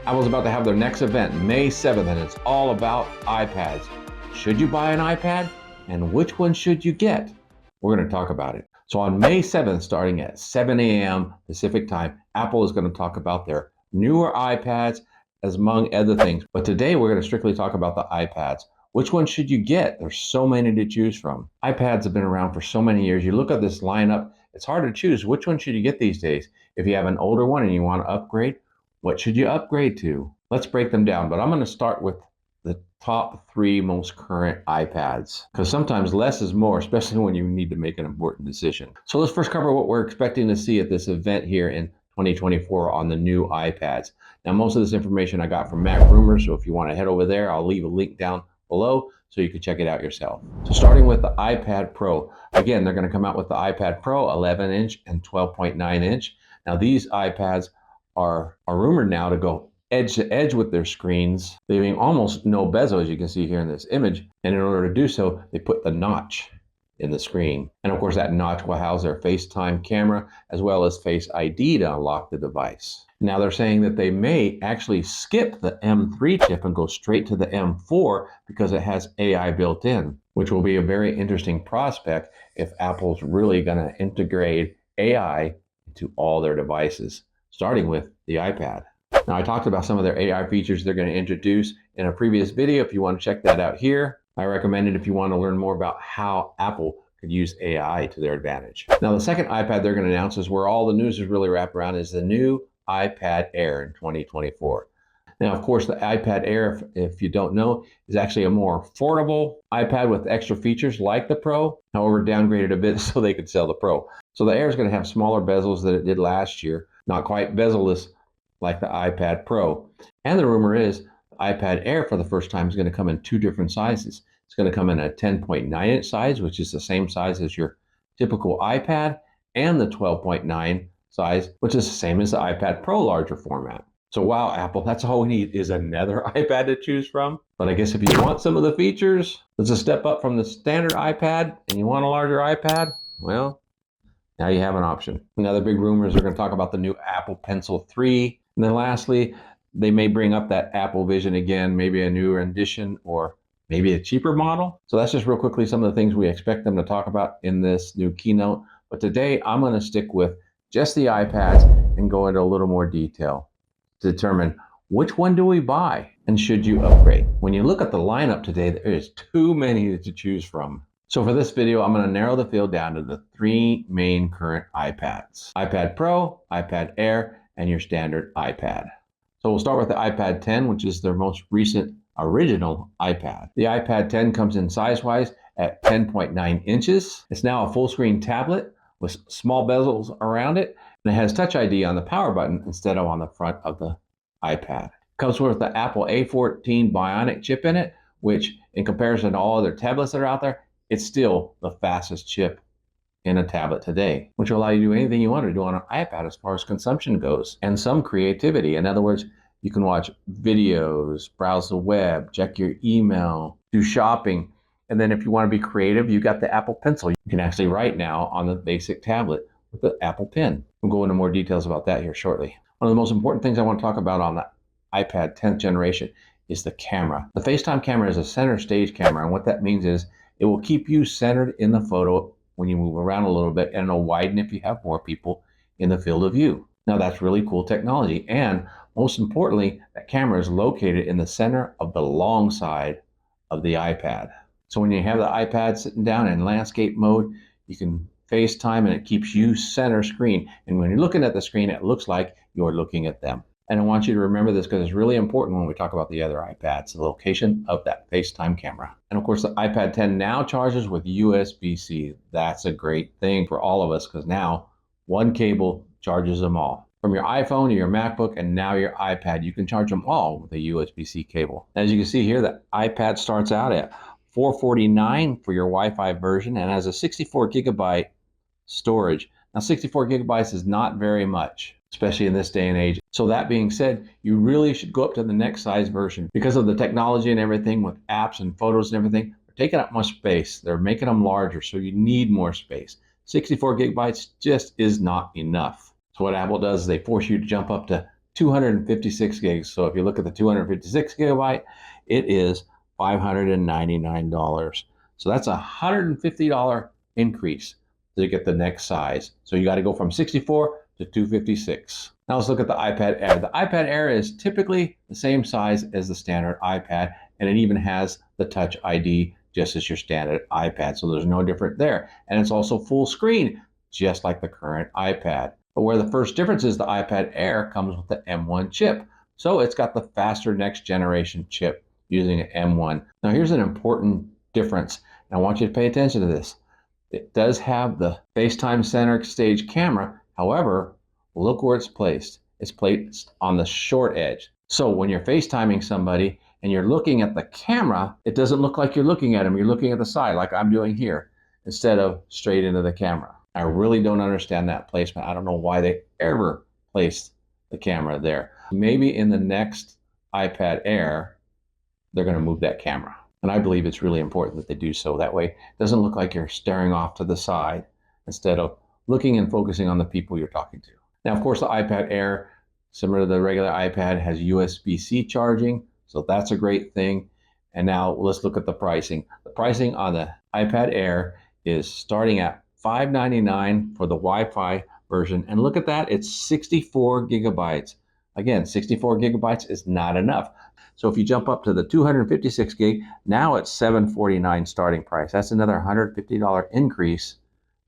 Apple's about to have their next event, May 7th, and it's all about iPads. Should you buy an iPad? And which one should you get? We're going to talk about it. So on May 7th, starting at 7 a.m. Pacific time, Apple is going to talk about their newer iPads, as among other things. But today we're going to strictly talk about the iPads. Which one should you get? There's so many to choose from. iPads have been around for so many years. You look at this lineup, it's hard to choose. Which one should you get these days? If you have an older one and you want to upgrade, what should you upgrade to? Let's break them down, but I'm going to start with the top 3 most current iPads, because sometimes less is more, especially when you need to make an important decision. So let's first cover what we're expecting to see at this event here in 2024 on the new iPads. Now, most of this information I got from MacRumors, so if you want to head over there, I'll leave a link down below so you can check it out yourself. So starting with the iPad Pro, again, they're going to come out with the iPad Pro 11-inch and 12.9-inch. Now, these iPads are rumored now to go edge to edge with their screens, leaving almost no bezel, as you can see here in this image. And in order to do so, they put the notch in the screen. And of course, that notch will house their FaceTime camera as well as Face ID to unlock the device. Now they're saying that they may actually skip the M3 chip and go straight to the M4 because it has AI built in, which will be a very interesting prospect if Apple's really going to integrate AI into all their devices, starting with the iPad. Now, I talked about some of their AI features they're going to introduce in a previous video. If you want to check that out here, I recommend it if you want to learn more about how Apple could use AI to their advantage. Now, the second iPad they're going to announce is where all the news is really wrapped around, is the new iPad Air in 2024. Now, of course, the iPad Air, if you don't know, is actually a more affordable iPad with extra features like the Pro, however, downgraded a bit so they could sell the Pro. So the Air is going to have smaller bezels than it did last year, not quite bezel-less like the iPad Pro. And the rumor is the iPad Air for the first time is going to come in 2 different sizes. It's going to come in a 10.9-inch size, which is the same size as your typical iPad, and the 12.9 size, which is the same as the iPad Pro larger format. So wow, Apple, that's all we need is another iPad to choose from. But I guess if you want some of the features, that's a step up from the standard iPad, and you want a larger iPad, well, now you have an option. Another big rumor is they're going to talk about the new Apple Pencil 3. And then lastly, they may bring up that Apple Vision again, maybe a new rendition or maybe a cheaper model. So that's just real quickly some of the things we expect them to talk about in this new keynote. But today I'm going to stick with just the iPads and go into a little more detail to determine which one do we buy and should you upgrade. When you look at the lineup today, there is too many to choose from. So for this video, I'm going to narrow the field down to the 3 main current iPads: iPad Pro, iPad Air, and your standard iPad. So we'll start with the iPad 10, which is their most recent original iPad. The iPad 10 comes in size-wise at 10.9 inches. It's now a full-screen tablet with small bezels around it, and it has Touch ID on the power button instead of on the front of the iPad. It comes with the Apple A14 Bionic chip in it, which in comparison to all other tablets that are out there, it's still the fastest chip in a tablet today, which will allow you to do anything you want to do on an iPad as far as consumption goes, and some creativity. In other words, you can watch videos, browse the web, check your email, do shopping. And then if you want to be creative, you got the Apple Pencil. You can actually write now on the basic tablet with the Apple Pen. We'll go into more details about that here shortly. One of the most important things I want to talk about on the iPad 10th generation is the camera. The FaceTime camera is a center stage camera, and what that means is it will keep you centered in the photo when you move around a little bit, and it'll widen if you have more people in the field of view. Now that's really cool technology, and most importantly, that camera is located in the center of the long side of the iPad. So when you have the iPad sitting down in landscape mode, you can FaceTime and it keeps you center screen. And when you're looking at the screen, it looks like you're looking at them. And I want you to remember this because it's really important when we talk about the other iPads, the location of that FaceTime camera. And of course, the iPad 10 now charges with USB-C. That's a great thing for all of us because now one cable charges them all. From your iPhone to your MacBook and now your iPad, you can charge them all with a USB-C cable. As you can see here, the iPad starts out at $449 for your Wi-Fi version and has a 64 gigabyte storage. Now 64 gigabytes is not very much, especially in this day and age. So that being said, you really should go up to the next size version because of the technology and everything with apps and photos and everything. They're taking up much space. They're making them larger, so you need more space. 64 gigabytes just is not enough. So what Apple does is they force you to jump up to 256 gigs. So if you look at the 256 gigabyte, it is $599. So that's a $150 increase to get the next size. So you got to go from 64 to 256. Now let's look at the iPad Air. The iPad Air is typically the same size as the standard iPad, and it even has the Touch ID just as your standard iPad. So there's no different there. And it's also full screen, just like the current iPad. But where the first difference is, the iPad Air comes with the M1 chip. So it's got the faster next generation chip using an M1. Now here's an important difference, and I want you to pay attention to this. It does have the FaceTime center stage camera. However, look where it's placed. It's placed on the short edge. So when you're FaceTiming somebody and you're looking at the camera, it doesn't look like you're looking at them. You're looking at the side like I'm doing here instead of straight into the camera. I really don't understand that placement. I don't know why they ever placed the camera there. Maybe in the next iPad Air, they're going to move that camera. And I believe it's really important that they do so. That way, it doesn't look like you're staring off to the side instead of looking and focusing on the people you're talking to. Now, of course, the iPad Air, similar to the regular iPad, has USB-C charging. So that's a great thing. And now let's look at the pricing. The pricing on the iPad Air is starting at $599 for the Wi-Fi version. And look at that, it's 64 gigabytes. Again, 64 gigabytes is not enough. So if you jump up to the 256 gig, now it's $749 starting price. That's another $150 increase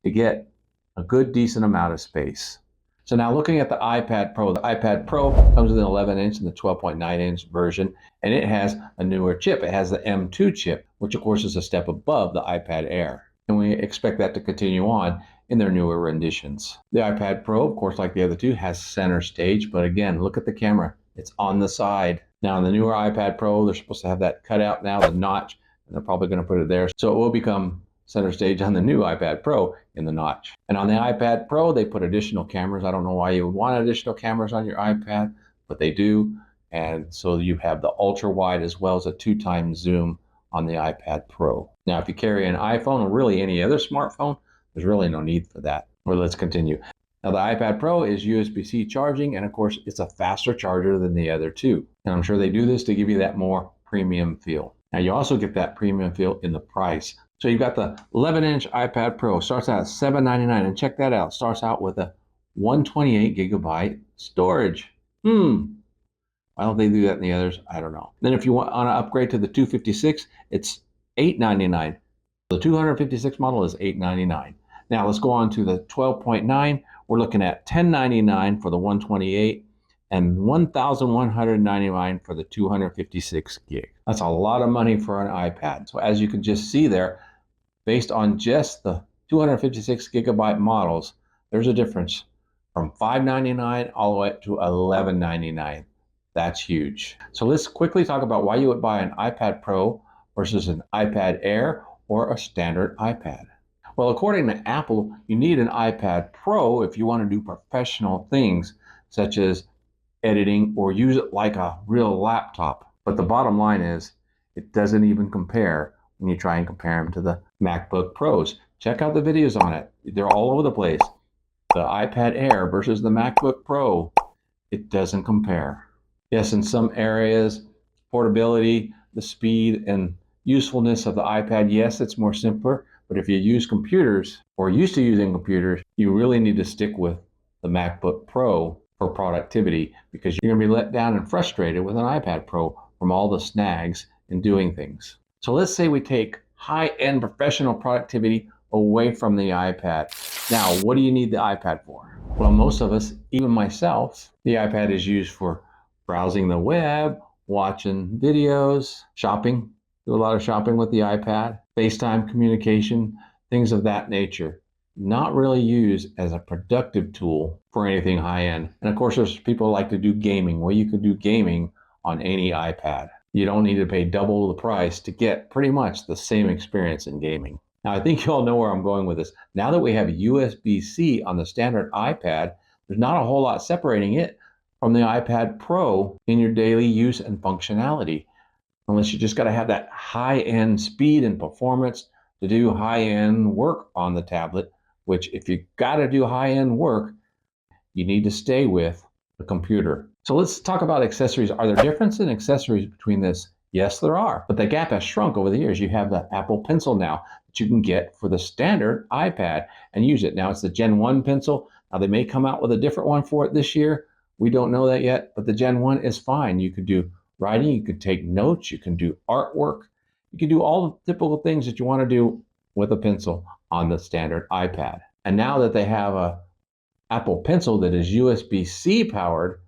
to get a good, decent amount of space. So now looking at the iPad Pro comes with an 11-inch and the 12.9-inch version, and it has a newer chip. It has the M2 chip, which of course is a step above the iPad Air. And we expect that to continue on in their newer renditions. The iPad Pro, of course, like the other two, has center stage, but again, look at the camera. It's on the side. Now, in the newer iPad Pro, they're supposed to have that cut out now, the notch, and they're probably going to put it there. So it will become center stage on the new iPad Pro in the notch. And on the iPad Pro, they put additional cameras. I don't know why you would want additional cameras on your iPad, but they do. And so you have the ultra wide as well as a 2x zoom on the iPad Pro. Now, if you carry an iPhone or really any other smartphone, there's really no need for that. Well, let's continue. Now, the iPad Pro is USB-C charging, and of course, it's a faster charger than the other two. And I'm sure they do this to give you that more premium feel. Now, you also get that premium feel in the price. So you've got the 11-inch iPad Pro, starts out at $799, and check that out, starts out with a 128 gigabyte storage. Why don't they do that in the others? I don't know. Then if you want to upgrade to the 256, it's $899. The 256 model is $899. Now let's go on to the 12.9. We're looking at $1099 for the 128 and $1,199 for the 256 gig. That's a lot of money for an iPad. So as you can just see there, based on just the 256 gigabyte models, there's a difference from $599 all the way up to $1199. That's huge. So let's quickly talk about why you would buy an iPad Pro versus an iPad Air or a standard iPad. Well, according to Apple, you need an iPad Pro if you want to do professional things such as editing or use it like a real laptop. But the bottom line is it doesn't even compare when you try and compare them to the MacBook Pros. Check out the videos on it. They're all over the place. The iPad Air versus the MacBook Pro, it doesn't compare. Yes, in some areas, portability, the speed and usefulness of the iPad, yes, it's more simpler. But if you use computers or used to using computers, you really need to stick with the MacBook Pro for productivity because you're going to be let down and frustrated with an iPad Pro from all the snags in doing things. So let's say we take high-end professional productivity away from the iPad. Now, what do you need the iPad for? Well, most of us, even myself, the iPad is used for browsing the web, watching videos, shopping. Do a lot of shopping with the iPad, FaceTime communication, things of that nature. Not really used as a productive tool for anything high-end. And of course, there's people who like to do gaming. Well, you can do gaming on any iPad. You don't need to pay double the price to get pretty much the same experience in gaming. Now, I think you all know where I'm going with this. Now that we have USB-C on the standard iPad, there's not a whole lot separating it from the iPad Pro in your daily use and functionality. Unless you just got to have that high-end speed and performance to do high-end work on the tablet, which if you got to do high-end work, you need to stay with the computer. So let's talk about accessories. Are there differences in accessories between this? Yes, there are, but the gap has shrunk over the years. You have the Apple Pencil now that you can get for the standard iPad and use it. Now it's the Gen 1 pencil. Now they may come out with a different one for it this year. We don't know that yet, but the Gen 1 is fine. You could do writing, you could take notes, you can do artwork, you can do all the typical things that you want to do with a pencil on the standard iPad. And now that they have a Apple Pencil that is USB-C powered,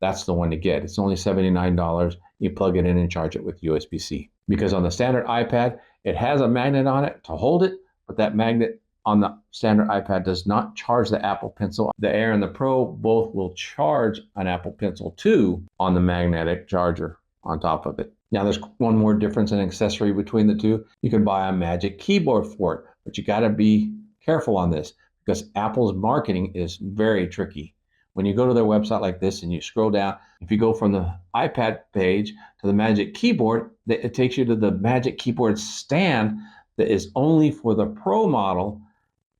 that's the one to get. It's only $79. You plug it in and charge it with USB-C. Because on the standard iPad, it has a magnet on it to hold it, but that magnet on the standard iPad does not charge the Apple Pencil. The Air and the Pro both will charge an Apple Pencil 2 on the magnetic charger on top of it. Now there's one more difference in accessory between the two. You can buy a Magic Keyboard for it, but you gotta be careful on this because Apple's marketing is very tricky. When you go to their website like this and you scroll down, if you go from the iPad page to the Magic Keyboard, it takes you to the Magic Keyboard stand that is only for the Pro model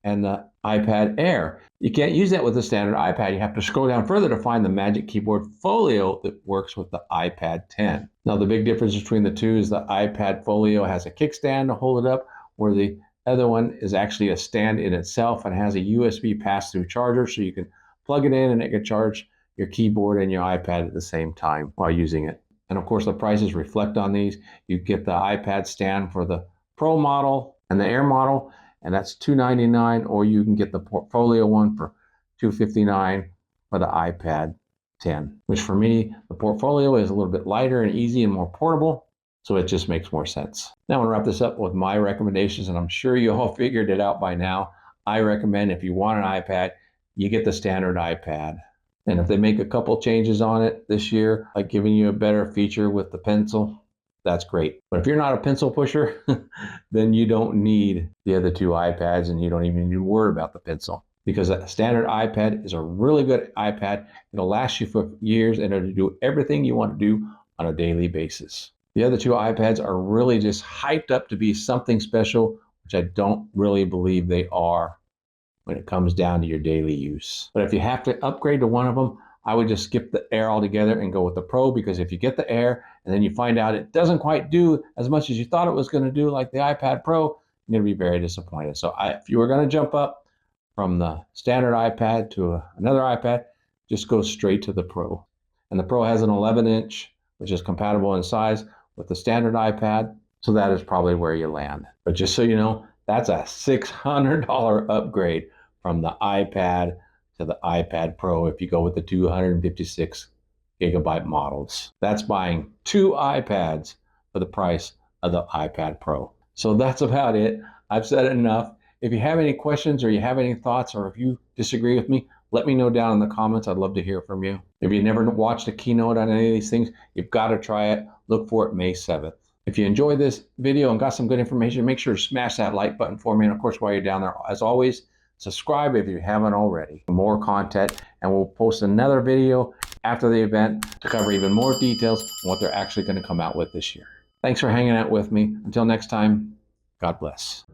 and the iPad Air. You can't use that with the standard iPad. You have to scroll down further to find the Magic Keyboard Folio that works with the iPad 10. Now, the big difference between the two is the iPad Folio has a kickstand to hold it up, where the other one is actually a stand in itself and has a USB pass-through charger, so you can plug it in and it can charge your keyboard and your iPad at the same time while using it. And of course, the prices reflect on these. You get the iPad stand for the Pro model and the Air model, and that's $299, or you can get the Portfolio one for $259 for the iPad 10, which for me, the Portfolio is a little bit lighter and easy and more portable, so it just makes more sense. Now I'm gonna wrap this up with my recommendations, and I'm sure you all figured it out by now. I recommend if you want an iPad, you get the standard iPad. And if they make a couple changes on it this year, like giving you a better feature with the pencil, that's great. But if you're not a pencil pusher, then you don't need the other two iPads and you don't even need to worry about the pencil, because a standard iPad is a really good iPad. It'll last you for years and it'll do everything you want to do on a daily basis. The other two iPads are really just hyped up to be something special, which I don't really believe they are when it comes down to your daily use. But if you have to upgrade to one of them, I would just skip the Air altogether and go with the Pro, because if you get the Air and then you find out it doesn't quite do as much as you thought it was going to do, like the iPad Pro, you're going to be very disappointed. So if you were going to jump up from the standard iPad to another iPad, just go straight to the Pro. And the Pro has an 11-inch, which is compatible in size with the standard iPad, so that is probably where you land. But just so you know, that's a $600 upgrade from the iPad to the iPad Pro if you go with the 256 gigabyte models. That's buying two iPads for the price of the iPad Pro. So that's about it. I've said enough. If you have any questions or you have any thoughts, or if you disagree with me, let me know down in the comments. I'd love to hear from you. If you've never watched a keynote on any of these things, you've got to try it. Look for it May 7th. If you enjoyed this video and got some good information, make sure to smash that like button for me. And of course, while you're down there, as always, subscribe if you haven't already. More content, and we'll post another video after the event to cover even more details on what they're actually going to come out with this year. Thanks for hanging out with me. Until next time, God bless.